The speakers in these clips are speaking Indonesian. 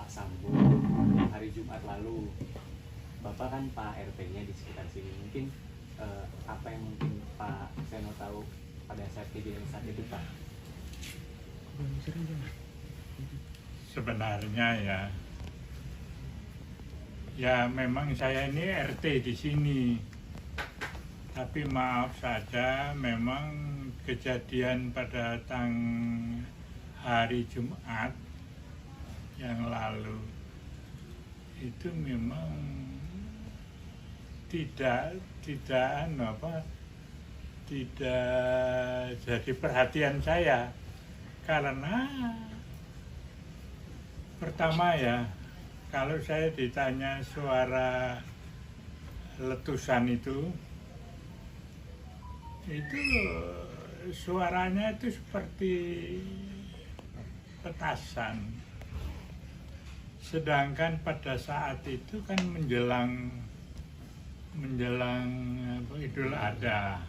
Pak Sambo hari Jumat lalu. Bapak kan Pak RT-nya di sekitar sini. Mungkin apa yang mungkin Pak Seno tahu pada saat kejadian saat itu, Pak? Sebenarnya ya memang saya ini RT di sini. Tapi maaf saja, memang kejadian pada hari Jumat yang lalu itu memang tidak jadi perhatian saya, karena pertama kalau saya ditanya suara letusan itu suaranya itu seperti petasan. Sedangkan pada saat itu kan menjelang Idul Adha.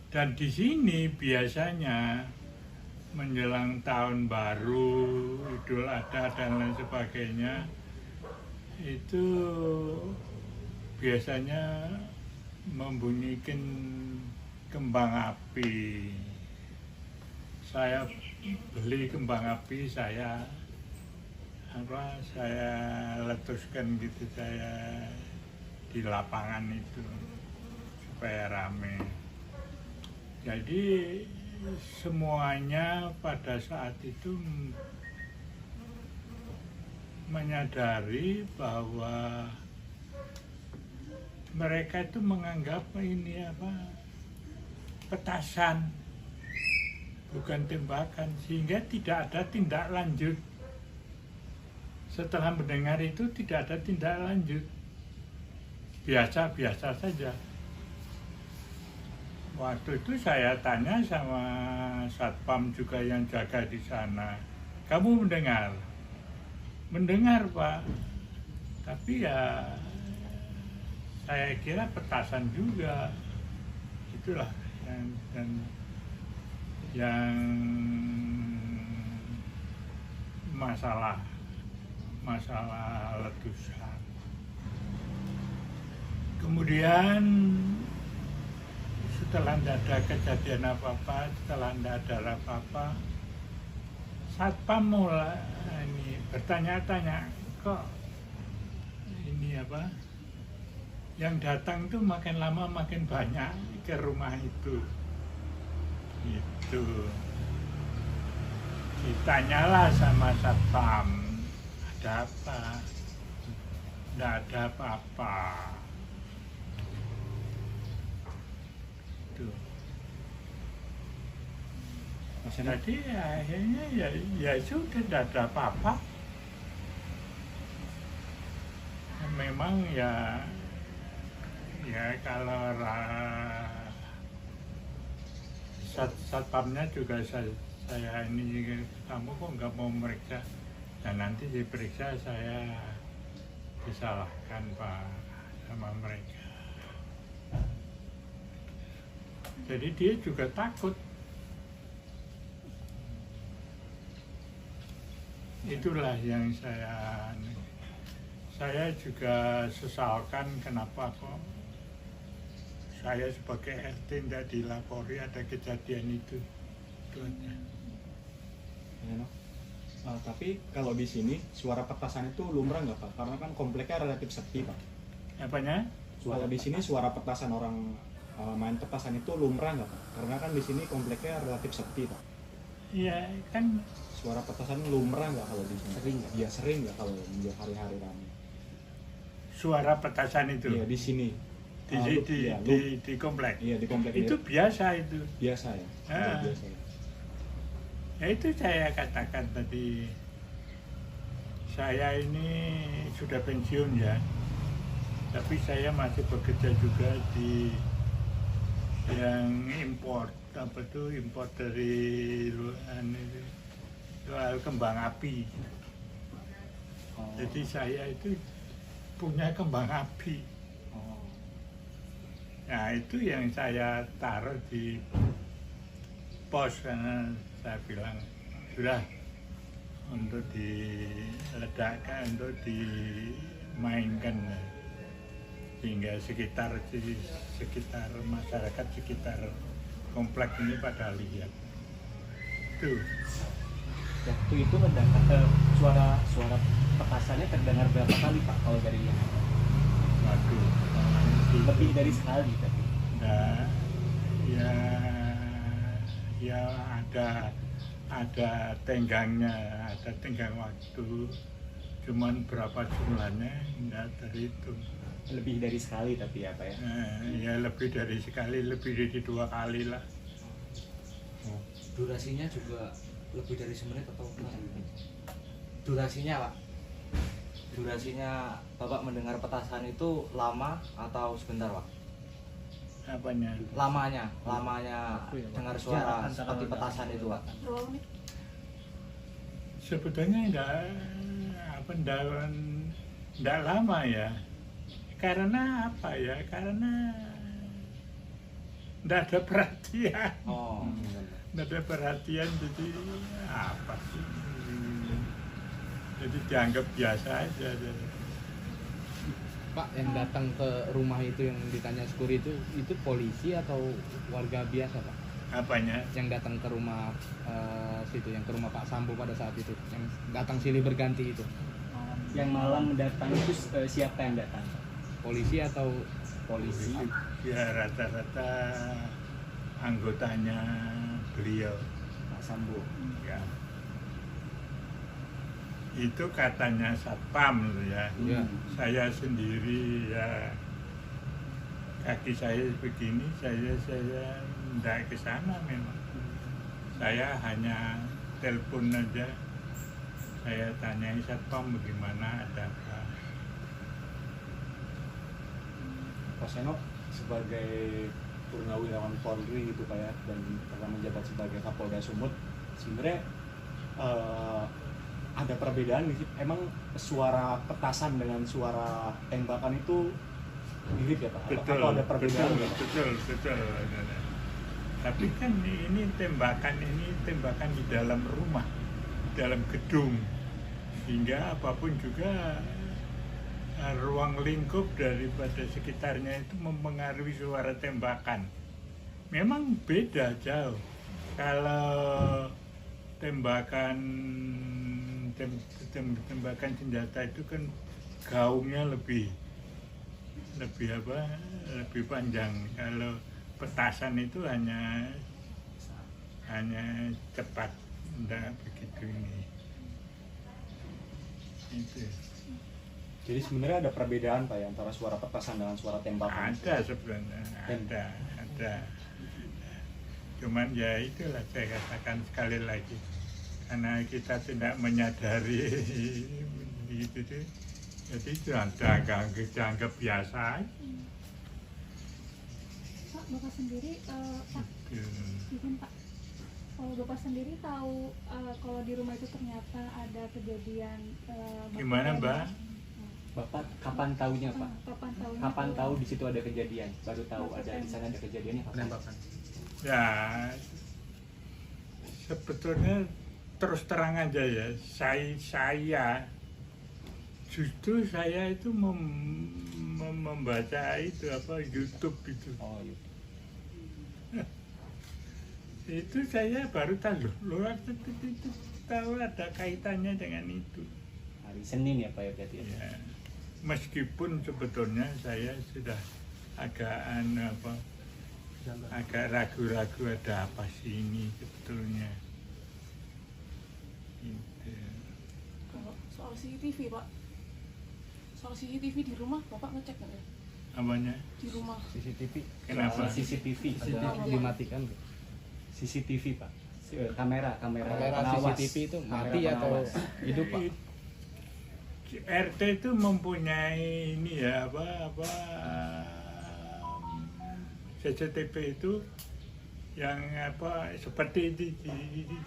Dan di sini biasanya menjelang tahun baru, Idul Adha dan lain sebagainya, itu biasanya membunyikan kembang api. Saya beli kembang api, saya letuskan gitu, saya di lapangan itu supaya rame. Jadi semuanya pada saat itu menyadari bahwa mereka itu menganggap ini petasan, bukan tembakan, sehingga tidak ada tindak lanjut. Setelah mendengar itu tidak ada tindak lanjut, biasa-biasa saja. Waktu itu saya tanya sama satpam juga yang jaga di sana, kamu mendengar? Mendengar, Pak, tapi saya kira petasan juga. Itulah yang masalah letusan. Kemudian setelah tidak ada kejadian apa-apa, setelah tidak ada apa-apa, satpam mulai bertanya-tanya, kok ini yang datang tuh makin lama makin banyak ke rumah itu. Gitu. Ditanyalah sama satpam, ada apa? Tidak ada apa-apa. Tuh. Jadi akhirnya ya sudah, tidak ada apa-apa. Memang ya kalau satpamnya juga saya ini, kamu kok nggak mau meriksa, dan nanti diperiksa saya disalahkan, Pak, sama mereka. Jadi dia juga takut. Itulah yang saya juga sesalkan, kenapa kok saya sebagai RT tidak dilapori ada kejadian itu. Itu aja. Tapi kalau di sini suara petasan itu lumrah nggak, Pak? Karena kan kompleknya relatif sepi, Pak. Apanya? Kalau di sini suara petasan orang main petasan itu lumrah nggak, Pak? Karena kan di sini kompleknya relatif sepi, Pak. Iya kan. Suara petasan lumrah nggak kalau di sini? Sering nggak? Iya, sering nggak kalau hari-hari ramai? Suara petasan itu? Iya, di sini. Di komplek? Iya, di komplek. Itu biasa itu. Biasa ya? Biasa ya? Ya itu saya katakan tadi, saya ini sudah pensiun ya, tapi saya masih bekerja juga di yang import dari luar, soal kembang api. Jadi saya itu punya kembang api. Nah itu yang saya taruh di pos, karena saya bilang sudah untuk diledakkan, untuk dimainkan, sehingga sekitar masyarakat sekitar komplek ini pada lihat. Itu Waktu itu suara petasannya terdengar berapa kali Pak kalau dari yang waduh, lebih dari sekali tapi nah, ya ada tenggangnya, ada tenggang waktu, cuman berapa jumlahnya enggak terhitung. lebih dari sekali tapi ya Pak ya. Ya lebih dari sekali, lebih dari 2 kali lah. Durasinya juga lebih dari semenit atau enggak? Durasinya Pak, durasinya Bapak mendengar petasan itu lama atau sebentar Pak? Apanya? Lamanya dengar suara seperti petasan itu Pak. Sebetulnya enggak lama ya. Karena apa ya? Karena enggak ada perhatian. Oh, Nggak ada perhatian, jadi apa sih? Jadi dianggap biasa aja. Pak, yang datang ke rumah itu yang ditanya Skuri itu polisi atau warga biasa Pak? Apanya? Yang datang ke rumah situ, yang ke rumah Pak Sambo pada saat itu, yang datang silih berganti itu, Yang malam datang itu siapa yang datang? polisi atau Polisi. Ya rata-rata anggotanya beliau. Pak Sambo. Ya. Itu katanya satpam ya. ya? Saya sendiri ya, kaki saya begini, saya tidak ke sana memang. Saya hanya telepon aja. Saya tanyai satpam bagaimana, ada apa. Pak Seno sebagai purnawirawan Polri gitu Pak ya, dan pernah menjabat sebagai Kapolda Sumut, sebenarnya ada perbedaan nih sih. Emang suara petasan dengan suara tembakan itu mirip ya Pak? Atau ada perbedaan? Betul. Tapi kan ini tembakan di dalam rumah, dalam gedung, sehingga apapun juga ruang lingkup daripada sekitarnya itu mempengaruhi suara tembakan. Memang beda jauh. Kalau tembakan senjata itu kan gaungnya lebih panjang. Kalau petasan itu hanya cepat, enggak begitu ini. Itu. Jadi sebenarnya ada perbedaan Pak ya antara suara petasan dengan suara tembakan? Ada sebenarnya, ada. Cuman ya itulah saya katakan sekali lagi, karena kita tidak menyadari itu, jadi dianggap biasa aja. Pak, Bapak sendiri, Pak, izin Pak, kalau Bapak sendiri tahu kalau di rumah itu ternyata ada kejadian Gimana Mbak? Bapak kapan tahunya Pak? Kapan tahunya? Kapan tahu di situ ada kejadian? Baru tahu ada di sana ada kejadiannya kapan? Ya sebetulnya terus terang aja ya, saya justru itu membaca itu apa YouTube itu. Oh iya. Itu saya baru tahu loh, itu tahu ada kaitannya dengan itu. Hari Senin ya Pak ya berarti ya? Ya, meskipun sebetulnya saya sudah agak ragu-ragu ada apa sih ini sebetulnya. Gitu. Kalau soal CCTV Pak, soal CCTV di rumah Bapak ngecek nggak ya? Apanya? Di rumah CCTV? Kenapa? CCTV. Dimatikan? CCTV Pak. Kamera Kamera CCTV itu mati atau hidup Pak? RT itu mempunyai ini ya CCTV itu yang seperti itu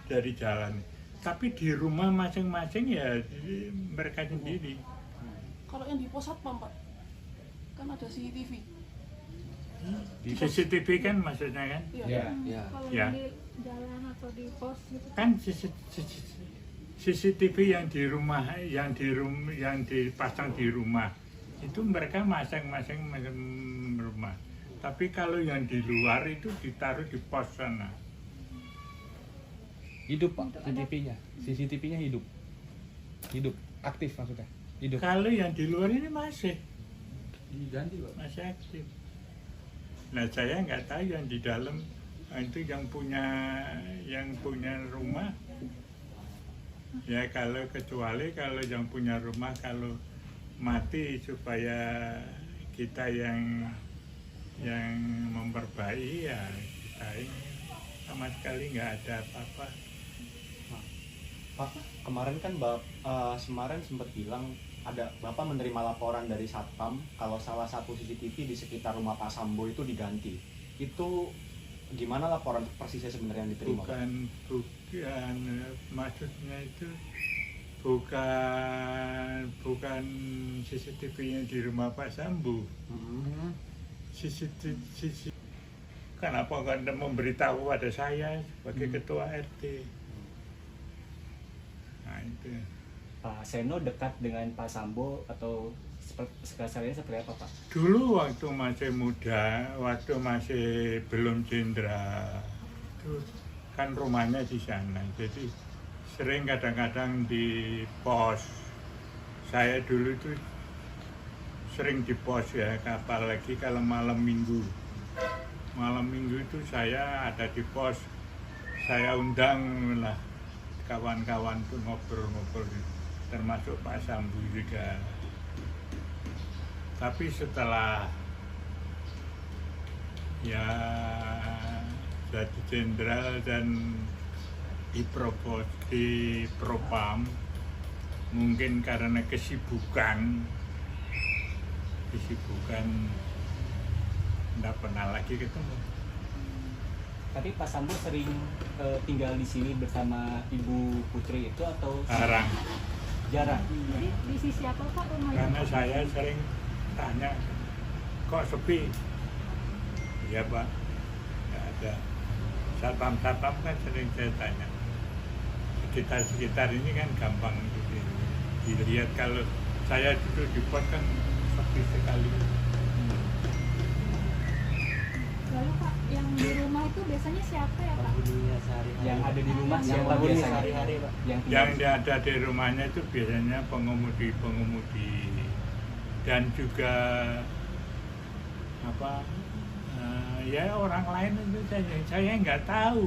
dari jalan. Tapi di rumah masing-masing ya mereka sendiri. Kalau yang di pos satpam Pak, kan ada CCTV. CCTV kan maksudnya kan? Iya. Ya. Kalau Ya. di jalan atau di pos gitu. Kan CCTV yang dipasang di rumah itu mereka masing-masing rumah. Tapi kalau yang di luar itu ditaruh di pos sana. Hidup Pak, CCTV-nya hidup. Hidup, aktif maksudnya. Hidup. Kalau yang di luar ini masih Diganti Pak. masih aktif. Nah saya nggak tahu yang di dalam itu yang punya rumah. Ya kalau kecuali kalau yang punya rumah kalau mati supaya kita yang memperbaiki ya kita ini sama sekali nggak ada apa-apa. Pak, kemarin kan Semaren sempat bilang ada Bapak menerima laporan dari Satpam kalau salah satu CCTV di sekitar rumah Pak Sambo itu diganti. Itu gimana laporan persisnya sebenarnya yang diterima? Bukan, maksudnya itu bukan CCTV-nya di rumah Pak Sambo. CCTV kenapa Anda memberitahu pada saya sebagai ketua RT? Nah itu. Pak Seno dekat dengan Pak Sambo atau sekasarnya seperti apa Pak? Dulu waktu masih muda, waktu masih belum jenderal, itu kan rumahnya di sana. Jadi sering kadang-kadang di pos. Saya dulu itu sering di pos ya, apalagi kalau malam minggu. Malam minggu itu saya ada di pos. Saya undang lah kawan-kawan tuh ngobrol-ngobrol, termasuk Pak Sambu juga. Tapi setelah ya jadi jenderal dan di Propam, mungkin karena kesibukan nggak pernah lagi ketemu. Tapi Pak Sambo sering tinggal di sini bersama Ibu Putri itu atau jarang? Jadi di sisi apa Pak rumahnya? Karena saya sering tanya, kok sepi? Iya Pak, nggak ada. Satpam kan sering saya tanya. Sekitar ini kan gampang dilihat. Kalau saya duduk di pos kan sepi sekali. Lalu Pak, yang di rumah itu biasanya siapa ya Pak? Yang ada di rumah Yang siapa penghuni biasanya? sehari-hari, Pak. Yang ada di rumahnya itu biasanya pengemudi dan juga ya orang lain itu saya nggak tahu.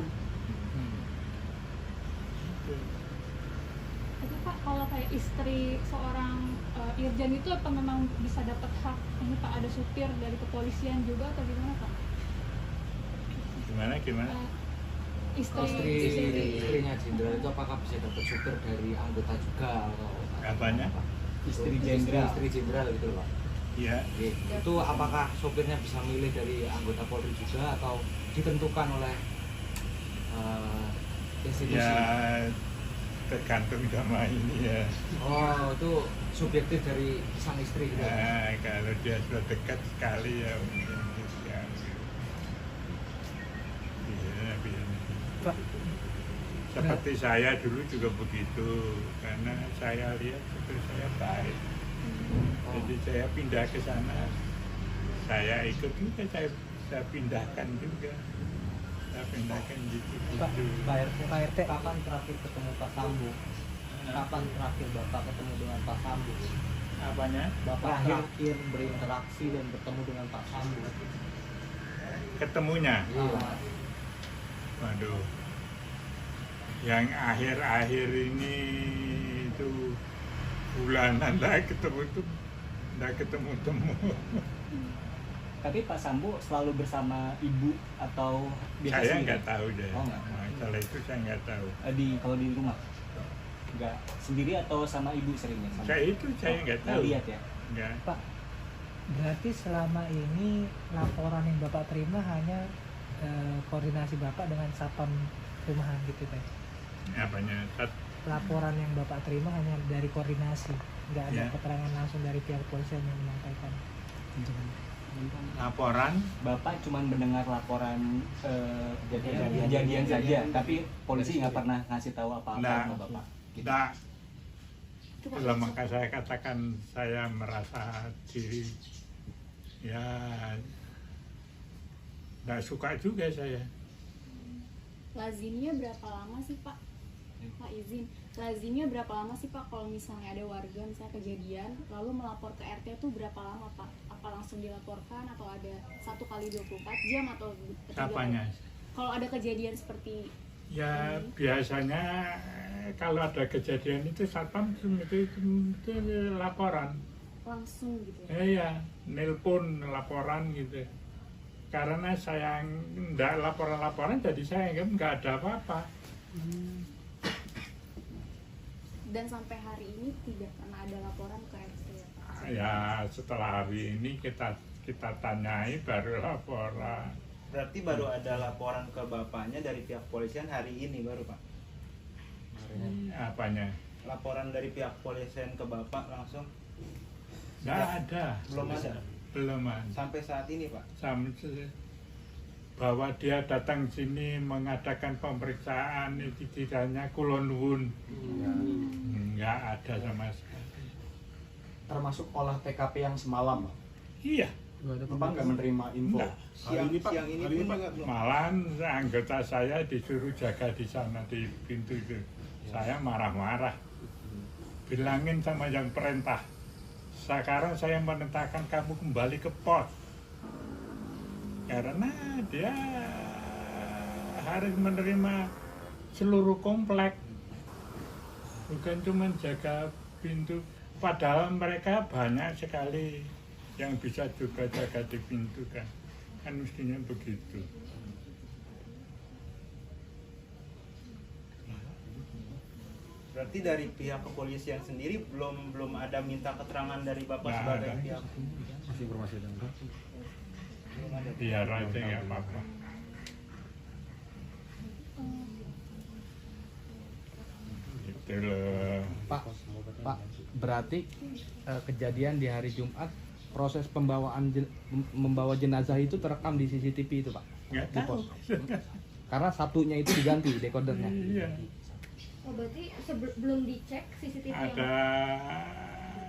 Tapi Pak, kalau kayak istri seorang Irjen itu apa memang bisa dapat hak ini Pak, ada supir dari kepolisian juga atau gimana Pak? Gimana? Istrinya jenderal itu apakah bisa dapat supir dari anggota juga atau Apanya? Istri jenderal. Istri jenderal gitu loh Pak. Ya, Itu apakah sopirnya bisa milih dari anggota Polri juga atau ditentukan oleh institusi? ya tergantung sama ini ya. Oh, itu subjektif dari sang istri gitu. Nah, kalau dia sudah dekat sekali ya mungkin ya. Pak, Seperti saya dulu juga begitu, karena saya lihat itu saya baik. Jadi saya pindah ke sana, saya ikut juga, saya pindahkan juga. Saya pindahkan gitu. Pak RT, Kapan terakhir ketemu Pak Sambo? Kapan terakhir Bapak ketemu dengan Pak Sambo? Apanya? Bapak terakhir berinteraksi dan bertemu dengan Pak Sambo. Ketemunya? Iya. Waduh, yang akhir-akhir ini itu bulanan nggak ketemu. Tapi Pak Sambo selalu bersama ibu atau biasa Saya sendiri? nggak tahu deh. Oh, nggak. Masalah itu saya nggak tahu. Kalau di rumah nggak sendiri atau sama ibu seringnya? Saya nggak tahu. Lihat ya. Nggak. Pak, berarti selama ini laporan yang Bapak terima hanya koordinasi Bapak dengan Satpam Perumahan gitu Pak? Apanya? Laporan yang Bapak terima hanya dari koordinasi, nggak ada Ya. keterangan langsung dari pihak kepolisian yang menyampaikan. Laporan? Bapak cuma mendengar laporan kejadian saja, tapi polisi nggak pernah ngasih tahu apa-apa Nah, sama Bapak. Tidak. Dalam maka saya katakan saya merasa diri ya tidak suka juga saya. Lazimnya berapa lama sih Pak? Pak izin, lazimnya berapa lama sih Pak kalau misalnya ada warga misalnya kejadian lalu melapor ke RT itu berapa lama Pak? Apa langsung dilaporkan atau ada 1 kali 24 jam atau Apanya? Kalau ada kejadian seperti Ya ini? biasanya kalau ada kejadian itu satpam itu laporan. Langsung gitu ya? Iya, nelpon laporan gitu. Karena saya enggak laporan-laporan jadi saya nggak ada apa-apa. Dan sampai hari ini tidak pernah ada laporan ke RT ya Pak? Ya setelah hari ini kita tanyai baru laporan. Berarti baru ada laporan ke bapaknya dari pihak polisian hari ini baru Pak? Apanya? Laporan dari pihak polisian ke bapak langsung? Nggak ada. Belum ada? Belum ada. Sampai saat ini Pak? Bahwa dia datang sini mengadakan pemeriksaan itu tidaknya kulonwun. Nggak ada sama sekali. Termasuk olah TKP yang semalam Pak? Iya. Bapak nggak menerima info? Nggak. Siang ini pun juga belum? Malahan anggota saya disuruh jaga di sana di pintu itu. Saya marah-marah. Bilangin sama yang perintah. Sekarang saya menentangkan kamu kembali ke pos. Karena dia harus menerima seluruh komplek. Bukan cuma jaga pintu. Padahal mereka banyak sekali yang bisa juga jaga di pintu kan. Kan mestinya begitu. Berarti dari pihak kepolisian sendiri belum ada minta keterangan dari bapak Nggak sebagai ada. pihak? Informasi dan Belum ada. Biar aja nggak apa-apa. Gitu loh. Pak, berarti kejadian di hari Jumat proses membawa jenazah itu terekam di CCTV itu Pak? Nggak Di tahu. pos. Karena satunya itu diganti dekodernya. Iya. Oh berarti belum dicek CCTV yang Ada,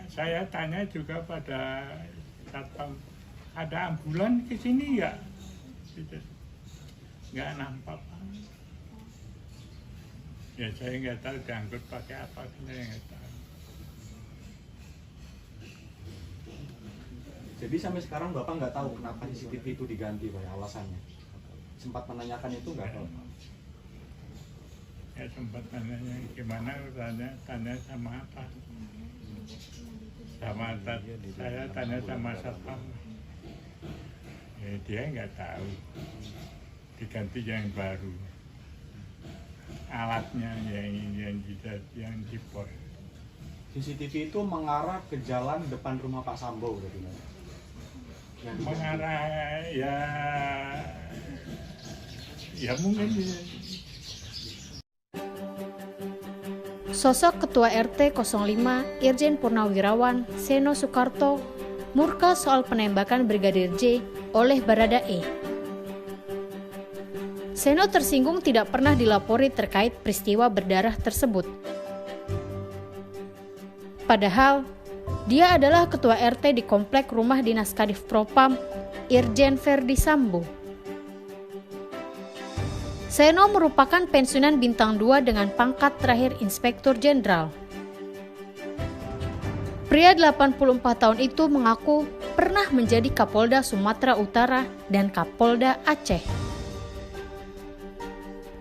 saya tanya juga pada satpam, ada ambulan ke sini ya? Gitu. Nggak nampak. Ya saya nggak tahu diangkut pakai apa, saya nggak tahu. Jadi sampai sekarang Bapak nggak tahu kenapa CCTV itu diganti Pak, alasannya? Sempat menanyakan itu nggak Pak? Ya sempat tanya gimana, tanya sama apa? Saya tanya sama satpam. Ya, dia nggak tahu. Diganti yang baru. Alatnya yang di pos. CCTV itu mengarah ke jalan depan rumah Pak Sambo berarti Pak? Yang diganti. Mengarah ya mungkin Sosok Ketua RT 05 Irjen Purnawirawan Seno Soekarto murka soal penembakan Brigadir J oleh Baradae. Seno tersinggung tidak pernah dilapori terkait peristiwa berdarah tersebut. Padahal, dia adalah Ketua RT di Komplek Rumah Dinas Kadif Propam Irjen Verdi Sambo. Seno merupakan pensiunan bintang 2 dengan pangkat terakhir Inspektur Jenderal. Pria 84 tahun itu mengaku pernah menjadi Kapolda Sumatera Utara dan Kapolda Aceh.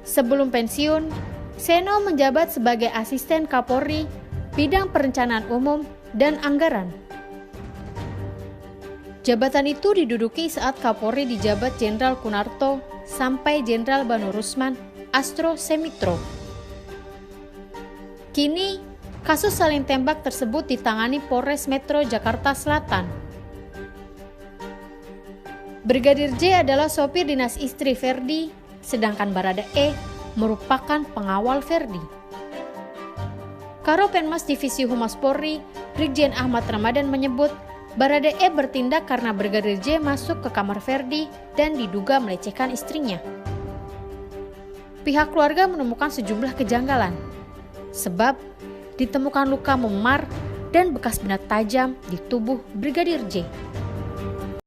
Sebelum pensiun, Seno menjabat sebagai Asisten Kapolri, Bidang Perencanaan Umum dan Anggaran. Jabatan itu diduduki saat Kapolri dijabat Jenderal Kunarto sampai Jenderal Banu Rusman Astro Semitro. Kini, kasus saling tembak tersebut ditangani Polres Metro Jakarta Selatan. Brigadir J adalah sopir dinas istri Verdi, sedangkan Baradae merupakan pengawal Verdi. Karopenmas Divisi Humas Polri, Brigjen Ahmad Ramadan menyebut Baradae bertindak karena Brigadir J masuk ke kamar Verdi dan diduga melecehkan istrinya. Pihak keluarga menemukan sejumlah kejanggalan. sebab ditemukan luka memar dan bekas benda tajam di tubuh Brigadir J.